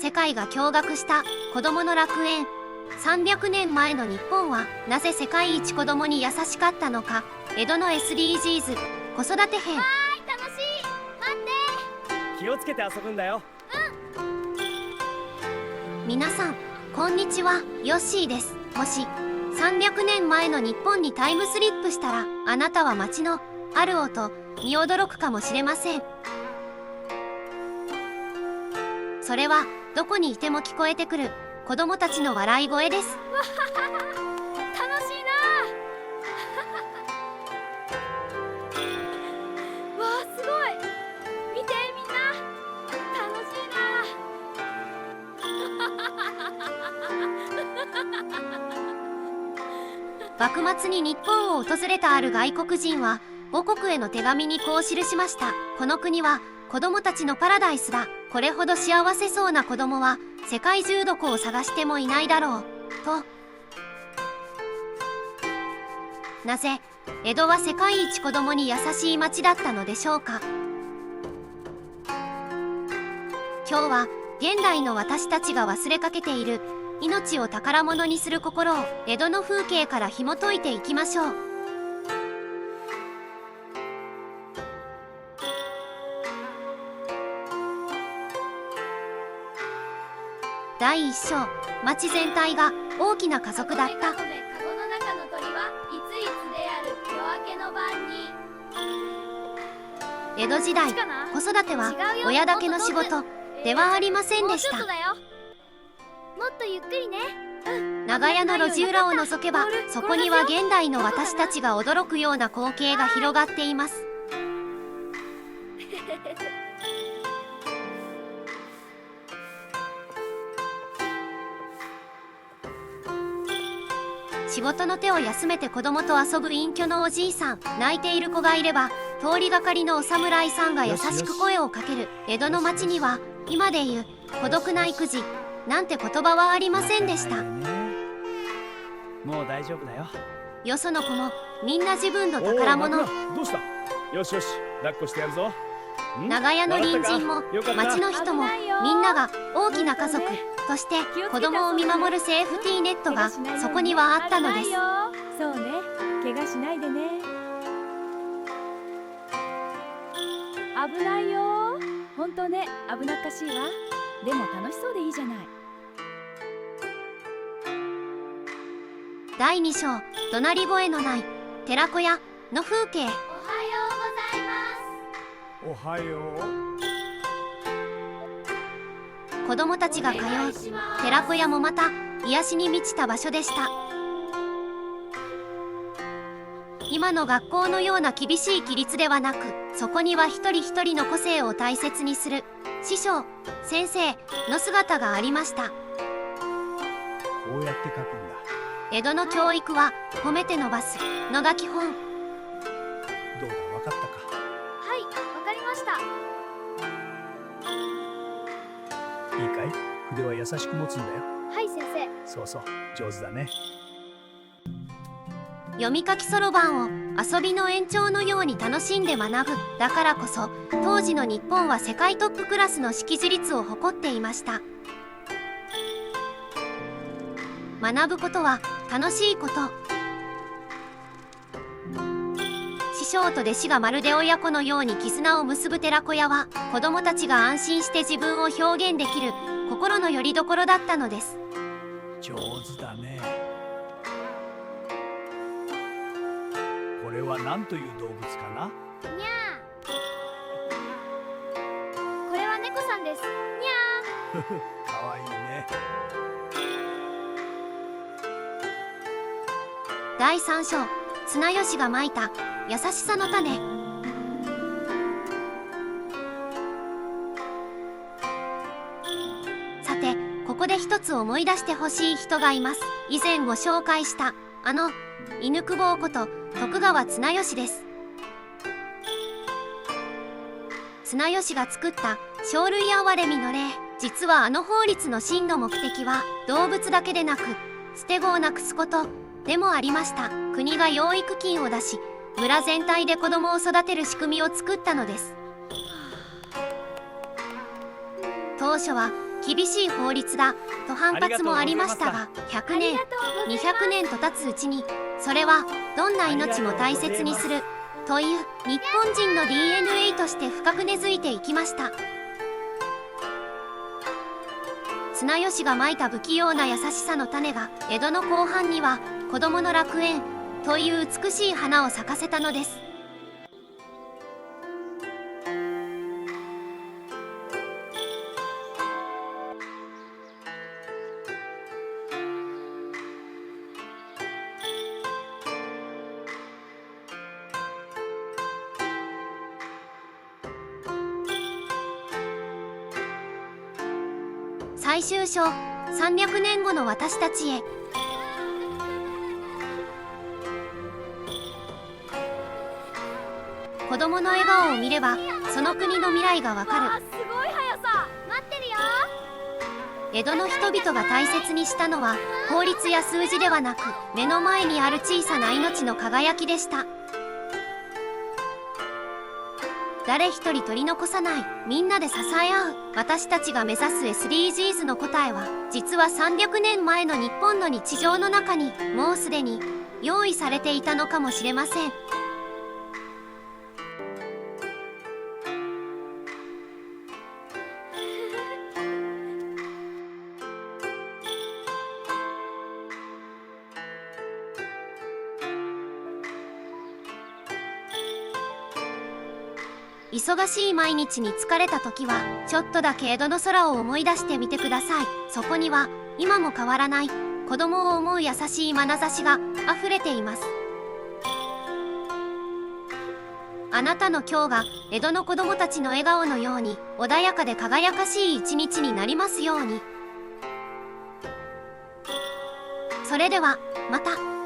世界が驚愕した子どもの楽園。300年前の日本はなぜ世界一子どもに優しかったのか。江戸の SDGs 子育て編。わーい、楽しい。待って。気をつけて遊ぶんだよ。皆さんこんにちは、ヨッシーです。もし300年前の日本にタイムスリップしたら、あなたは街のある音に驚くかもしれません。それはどこにいても聞こえてくる子供たちの笑い声です。楽しいな。わあ、すごい。見てみんな、楽しいな。幕末に日本を訪れたある外国人は母国への手紙にこう記しました。この国は子供たちのパラダイスだ。これほど幸せそうな子供は世界中どこを探してもいないだろうと。なぜ江戸は世界一子供に優しい町だったのでしょうか。今日は現代の私たちが忘れかけている命を宝物にする心を江戸の風景から紐解いていきましょう。第一章、町全体が大きな家族だった。カゴの中の鳥はいついつである夜明けの晩に。江戸時代、子育ては親だけの仕事ではありませんでした。もうちょっとだよ。もっとゆっくりね。長屋の路地裏を覗けば、そこには現代の私たちが驚くような光景が広がっています。仕事の手を休めて子供と遊ぶ隠居のおじいさん。泣いている子がいれば通りがかりのお侍さんが優しく声をかける。江戸の町には今でいう孤独な育児なんて言葉はありませんでした。もう大丈夫だよ。よその子もみんな自分の宝物。どうした？よしよし、抱っこしてやるぞ。長屋の隣人も町の人もみんなが大きな家族として子供を見守るセーフティーネットがそこにはあったのです。そうね、怪我しないでね。危ないよ。本当ね、危なっかしいわ。でも楽しそうでいいじゃない。第2章、怒鳴り声のない寺子屋の風景。おはよう。子供たちが通う寺子屋もまた癒しに満ちた場所でした。今の学校のような厳しい規律ではなく、そこには一人一人の個性を大切にする師匠、先生の姿がありました。こうやって書くんだ。江戸の教育は褒めて伸ばすのが基本。どうだ、わかったか。はい、わかりました。いいかい？筆は優しく持つんだよ。はい先生。そうそう、上手だね。読み書きそろばんを遊びの延長のように楽しんで学ぶ。だからこそ当時の日本は世界トップクラスの識字率を誇っていました。学ぶことは楽しいこと。師匠と弟子がまるで親子のように絆を結ぶ寺子屋は、子供たちが安心して自分を表現できる心の拠り所だったのです。上手だね。これは何という動物かな？にゃー。これは猫さんです。にゃー。かわいいね。第3章、綱吉がまいた優しさの種。さて、ここで一つ思い出してほしい人がいます。以前ご紹介した犬久保こと徳川綱吉です。綱吉が作った生類憐れみの令。実は法律の真の目的は動物だけでなく捨て子をなくすことでもありました。国が養育金を出し、村全体で子供を育てる仕組みを作ったのです。当初は厳しい法律だと反発もありましたが、100年200年と経つうちにそれはどんな命も大切にするという日本人の DNA として深く根付いていきました。綱吉がまいた不器用な優しさの種が江戸の後半には子どもの楽園という美しい花を咲かせたのです。最終章300年後の私たちへ。子供の笑顔を見ればその国の未来がわかる。すごい速さ。待ってるよ。江戸の人々が大切にしたのは法律や数字ではなく目の前にある小さな命の輝きでした。誰一人取り残さない、みんなで支え合う。私たちが目指す SDGs の答えは実は300年前の日本の日常の中にもうすでに用意されていたのかもしれません。忙しい毎日に疲れた時はちょっとだけ江戸の空を思い出してみてください。そこには今も変わらない子供を思う優しい眼差しがあふれています。あなたの今日が江戸の子供たちの笑顔のように穏やかで輝かしい一日になりますように。それではまた。